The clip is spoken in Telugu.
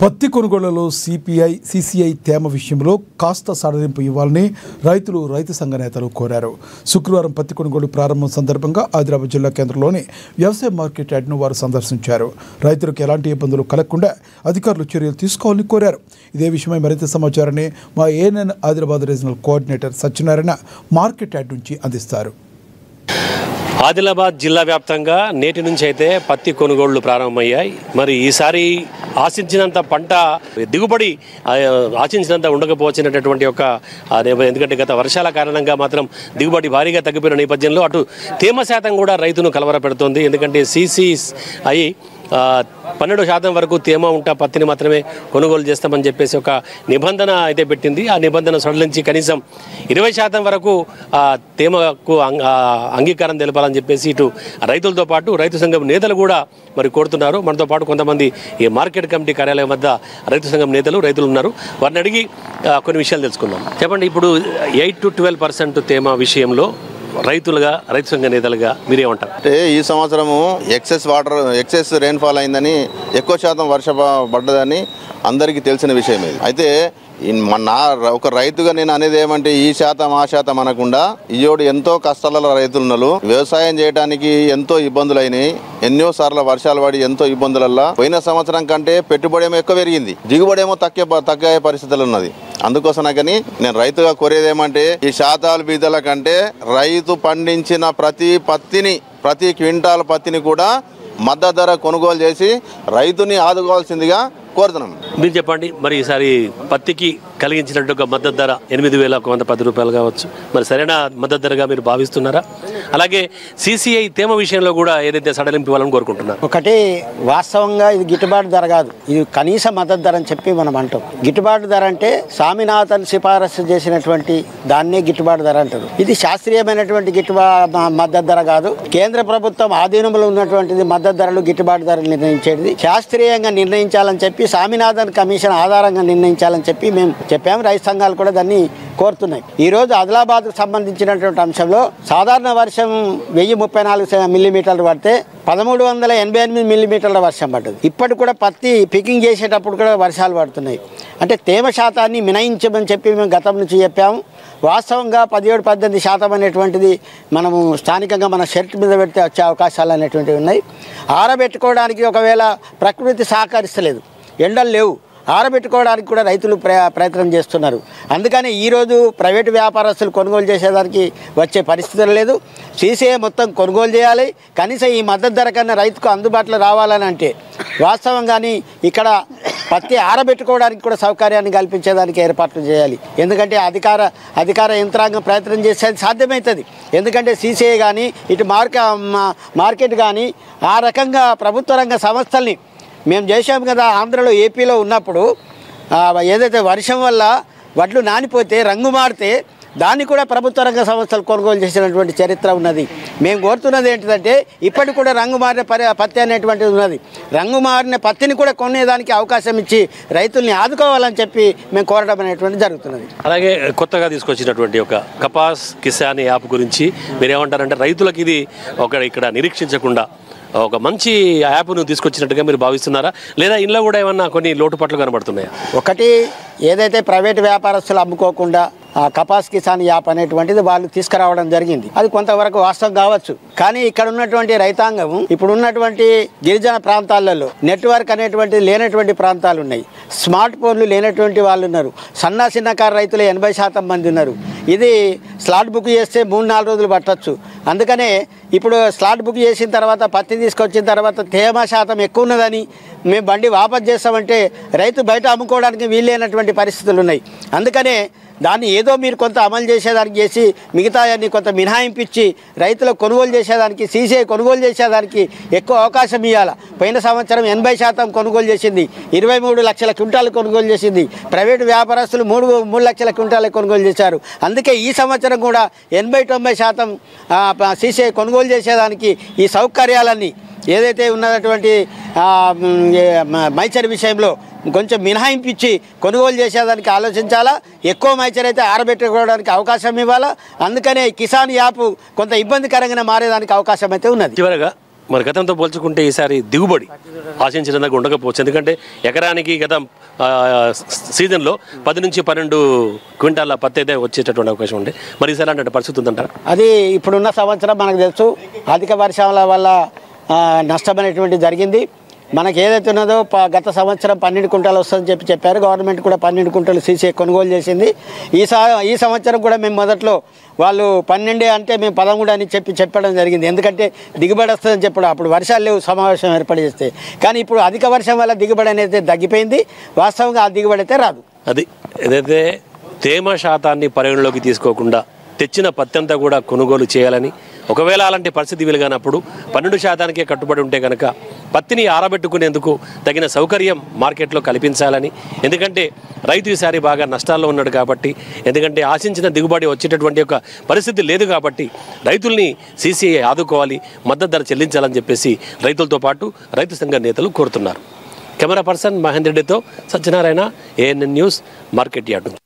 పత్తి కొనుగోళ్లలో సిసిఐ తేమ విషయంలో కాస్త సడలింపు ఇవ్వాలని రైతు సంఘ నేతలు కోరారు. శుక్రవారం పత్తి కొనుగోలు ప్రారంభం సందర్భంగా ఆదిలాబాద్ జిల్లా కేంద్రంలోని వ్యవసాయ మార్కెట్ యార్డ్ను వారు సందర్శించారు. రైతులకు ఎలాంటి ఇబ్బందులు కలగకుండా అధికారులు చర్యలు తీసుకోవాలని కోరారు. ఇదే విషయమై మరింత సమాచారాన్ని మా ANN Adilabad regional coordinator Satyanarayana market yard నుంచి అందిస్తారు. ఆదిలాబాద్ జిల్లా వ్యాప్తంగా నేటి నుంచి అయితే పత్తి కొనుగోళ్లు ప్రారంభమయ్యాయి. మరి ఈసారి ఆశించినంత పంట దిగుబడి ఆశించినంత ఉండకపోవచ్చినటువంటి ఒక ఎందుకంటే గత వర్షాల కారణంగా మాత్రం దిగుబడి భారీగా తగ్గిపోయిన నేపథ్యంలో అటు తేమ శాతం కూడా రైతును కలవరపెడుతోంది. ఎందుకంటే సిసిఐ 12% వరకు తేమ ఉంటా పత్తిని మాత్రమే కొనుగోలు చేస్తామని చెప్పేసి ఒక నిబంధన అయితే పెట్టింది. ఆ నిబంధన సడలించి కనీసం 20% వరకు తేమకు అంగీకారం తెలపాలని చెప్పేసి ఇటు రైతులతో పాటు రైతు సంఘం నేతలు కూడా మరి కోరుతున్నారు. మనతో పాటు కొంతమంది ఈ మార్కెట్ కమిటీ కార్యాలయం వద్ద రైతు సంఘం రైతులు ఉన్నారు. వారిని అడిగి కొన్ని విషయాలు తెలుసుకుందాం. చెప్పండి, ఇప్పుడు 8 to 12% తేమ విషయంలో రైతు సంఘ నేతలుగా మీరేమంటారు? అంటే ఈ సంవత్సరము ఎక్సెస్ రెయిన్ఫాల్ అయిందని, ఎక్కువ శాతం వర్షం పడ్డదని అందరికీ తెలిసిన విషయం ఇది. అయితే ఒక రైతుగా నేను అనేది ఏమంటే ఈ శాతం ఆ శాతం అనకుండా ఈయోడు ఎంతో కష్టాలలో రైతులు ఉన్నారు. వ్యవసాయం చేయడానికి ఎంతో ఇబ్బందులు అయినాయి. ఎన్నో సార్లు వర్షాలు పడి ఎంతో ఇబ్బందులల్లా పోయిన సంవత్సరం కంటే పెట్టుబడి ఏమో ఎక్కువ పెరిగింది, దిగుబడి ఏమో తగ్గే పరిస్థితులు ఉన్నది. అందుకోసం కానీ నేను రైతుగా కోరేది ఏమంటే ఈ శాతాలు బీదల కంటే రైతు పండించిన ప్రతి క్వింటాల్ పత్తిని కూడా మద్దతు ధర కొనుగోలు చేసి రైతుని ఆదుకోవాల్సిందిగా కోరుతున్నాం. మీరు చెప్పండి, మరి ఈసారి పత్తికి కలిగించినట్టు ఒక మద్దతు ధర 8,110 రూపాయలు కావచ్చు, మరి సరైన మద్దతు ధరగా మీరు భావిస్తున్నారా? అలాగే సిసిఐ తేమ విషయంలో కూడా ఏదైతే సడలింపు ఇవ్వాలని కోరుకుంటున్నారు? ఒకటి వాస్తవంగా ఇది గిట్టుబాటు ధర కాదు, ఇది కనీస మద్దతు ధర అని చెప్పి మనం అంటాం. గిట్టుబాటు ధర అంటే స్వామినాథన్ సిఫారసు చేసినటువంటి దాన్నే గిట్టుబాటు ధర అంటారు. ఇది శాస్త్రీయమైనటువంటి మద్దతు ధర కాదు. కేంద్ర ప్రభుత్వం ఆధీనంలో ఉన్నటువంటిది మద్దతు ధరలు గిట్టుబాటు ధరలు నిర్ణయించేది. శాస్త్రీయంగా నిర్ణయించాలని చెప్పి స్వామినాథన్ కమిషన్ ఆధారంగా నిర్ణయించాలని చెప్పి మేము చెప్పాము. రైతు సంఘాలు కూడా దాన్ని కోరుతున్నాయి. ఈరోజు ఆదిలాబాద్కు సంబంధించినటువంటి అంశంలో సాధారణ వర్షం 1034 మిల్లీమీటర్లు పడితే 1388 మిల్లీమీటర్ల వర్షం పడ్డది. ఇప్పటి కూడా పత్తి పికింగ్ చేసేటప్పుడు కూడా వర్షాలు పడుతున్నాయి. అంటే తేమ శాతాన్ని మినహాయించమని చెప్పి మేము గతం నుంచి చెప్పాము. వాస్తవంగా 17-18% అనేటువంటిది మనము స్థానికంగా మన షర్ట్ మీద పెడితే వచ్చే అవకాశాలు అనేటువంటివి ఉన్నాయి. ఆరబెట్టుకోవడానికి ఒకవేళ ప్రకృతి సహకరిస్తలేదు, ఎండలు లేవు, ఆరబెట్టుకోవడానికి కూడా రైతులు ప్రయత్నం చేస్తున్నారు. అందుకని ఈరోజు ప్రైవేటు వ్యాపారస్తులు కొనుగోలు చేసేదానికి వచ్చే పరిస్థితులు లేదు. సిసిఐ మొత్తం కొనుగోలు చేయాలి. కనీసం ఈ మద్దతు ధర కన్నా రైతుకు అందుబాటులో రావాలని అంటే వాస్తవంగాని ఇక్కడ పత్తి ఆరబెట్టుకోవడానికి కూడా సౌకర్యాన్ని కల్పించేదానికి ఏర్పాట్లు చేయాలి. ఎందుకంటే అధికార యంత్రాంగం ప్రయత్నం చేసేది సాధ్యమవుతుంది. ఎందుకంటే సిసిఐ కానీ ఇటు మార్కెట్ కానీ ఆ రకంగా ప్రభుత్వ రంగ సంస్థల్ని మేము చేసాము కదా. ఆంధ్రలో ఏపీలో ఉన్నప్పుడు ఏదైతే వర్షం వల్ల వడ్లు నానిపోతే రంగు మారితే దాన్ని కూడా ప్రభుత్వ రంగ సంస్థలు కొనుగోలు చేసినటువంటి చరిత్ర ఉన్నది. మేము కోరుతున్నది ఏంటిదంటే ఇప్పటికి కూడా రంగు మారిన పత్తి అనేటువంటిది ఉన్నది. రంగు మారిన పత్తిని కూడా కొనేదానికి అవకాశం ఇచ్చి రైతుల్ని ఆదుకోవాలని చెప్పి మేము కోరడం అనేటువంటిది జరుగుతున్నది. అలాగే కొత్తగా తీసుకొచ్చినటువంటి ఒక కపాస్ కిసాన్ యాప్ గురించి మీరేమంటారంటే రైతులకు ఇది ఇక్కడ నిరీక్షించకుండా ఒక మంచి యాప్ను తీసుకొచ్చినట్టుగా మీరు భావిస్తున్నారా, లేదా ఇంట్లో కూడా ఏమన్నా కొన్ని లోటుపాట్లు కనబడుతున్నాయా? ఒకటి ఏదైతే ప్రైవేటు వ్యాపారస్తులు అమ్ముకోకుండా కపాస్ కిసాన్ యాప్ అనేటువంటిది వాళ్ళు తీసుకురావడం జరిగింది. అది కొంతవరకు వాస్తవం కావచ్చు. కానీ ఇక్కడ ఉన్నటువంటి రైతాంగం ఇప్పుడు ఉన్నటువంటి గిరిజన ప్రాంతాలలో నెట్వర్క్ అనేటువంటిది లేనటువంటి ప్రాంతాలు ఉన్నాయి. స్మార్ట్ ఫోన్లు లేనటువంటి వాళ్ళు ఉన్నారు. చిన్నకారు రైతులు 80% మంది ఉన్నారు. ఇది స్లాట్ బుక్ చేస్తే 3-4 రోజులు పట్టచ్చు. అందుకనే ఇప్పుడు స్లాట్ బుక్ చేసిన తర్వాత పత్తి తీసుకొచ్చిన తర్వాత తేమ శాతం ఎక్కువ ఉన్నదని మేము బండి వాపస్ చేస్తామంటే రైతు బయట అమ్ముకోవడానికి వీలైనటువంటి పరిస్థితులు ఉన్నాయి. అందుకనే దాన్ని ఏదో మీరు కొంత అమలు చేసేదానికి చేసి మిగతా అన్ని కొంత మినహాయింపించి రైతులకు కొనుగోలు చేసేదానికి సిసిఐ కొనుగోలు చేసేదానికి ఎక్కువ అవకాశం ఇవ్వాలి. పోయిన సంవత్సరం 80% కొనుగోలు చేసింది, 23 లక్షల క్వింటాలు కొనుగోలు చేసింది. ప్రైవేటు వ్యాపారస్తులు 3 లక్షల క్వింటాలు కొనుగోలు చేశారు. అందుకే ఈ సంవత్సరం కూడా 80-90% సిసిఐ కొనుగోలు చేసేదానికి ఈ సౌకర్యాలన్నీ ఏదైతే ఉన్నటువంటి మైచర్ విషయంలో కొంచెం మినహాయింపించి కొనుగోలు చేసేదానికి ఆలోచించాలా. ఎక్కువ మైచర్ అయితే ఆరబెట్టుకోవడానికి అవకాశం ఇవ్వాలా. అందుకనే కిసాన్ యాప్ కొంత ఇబ్బందికరంగా మారేదానికి అవకాశం అయితే ఉన్నది. చివరగా మరి గతంతో పోల్చుకుంటే ఈసారి దిగుబడి ఆశించినందుకు ఉండకపోవచ్చు. ఎందుకంటే ఎకరానికి గత సీజన్లో 10 నుంచి 12 క్వింటాల పత్తి అయితే వచ్చేటటువంటి అవకాశం ఉంది. మరి ఈసారి అంటే పరిస్థితి ఉందంటారా? అది ఇప్పుడున్న సంవత్సరం మనకు తెలుసు అధిక వర్షాల వల్ల నష్టం అనేటువంటిది జరిగింది. మనకి ఏదైతే ఉన్నదో గత సంవత్సరం 12 క్వింటాలు వస్తుందని చెప్పారు. గవర్నమెంట్ కూడా 12 క్వింటాలు సీసీఐ కొనుగోలు చేసింది. ఈ సంవత్సరం కూడా మేము మొదట్లో వాళ్ళు 12 అంటే మేము 13 అని చెప్పడం జరిగింది. ఎందుకంటే దిగుబడి వస్తుందని చెప్పడం అప్పుడు వర్షాలు లేవు, సమావేశం ఏర్పాటు చేస్తే. కానీ ఇప్పుడు అధిక వర్షం వల్ల దిగుబడి అనేది తగ్గిపోయింది. వాస్తవంగా ఆ దిగుబడి అయితే రాదు. అది ఏదైతే తేమ శాతాన్ని పరిగణలోకి తీసుకోకుండా తెచ్చిన పత్తి అంతా కూడా కొనుగోలు చేయాలని, ఒకవేళ అలాంటి పరిస్థితి వెలుగానప్పుడు 12% కట్టుబడి ఉంటే కనుక పత్తిని ఆరబెట్టుకునేందుకు తగిన సౌకర్యం మార్కెట్లో కల్పించాలని. ఎందుకంటే రైతు ఈసారి బాగా నష్టాల్లో ఉన్నాడు కాబట్టి, ఎందుకంటే ఆశించిన దిగుబడి వచ్చేటటువంటి ఒక పరిస్థితి లేదు కాబట్టి రైతుల్ని సీసీఐ ఆదుకోవాలి, మద్దతు ధర చెల్లించాలని చెప్పేసి రైతులతో పాటు రైతు సంఘ నేతలు కోరుతున్నారు. కెమెరా పర్సన్ మహేందర్ రెడ్డితో Satyanarayana, ANN news, market yard.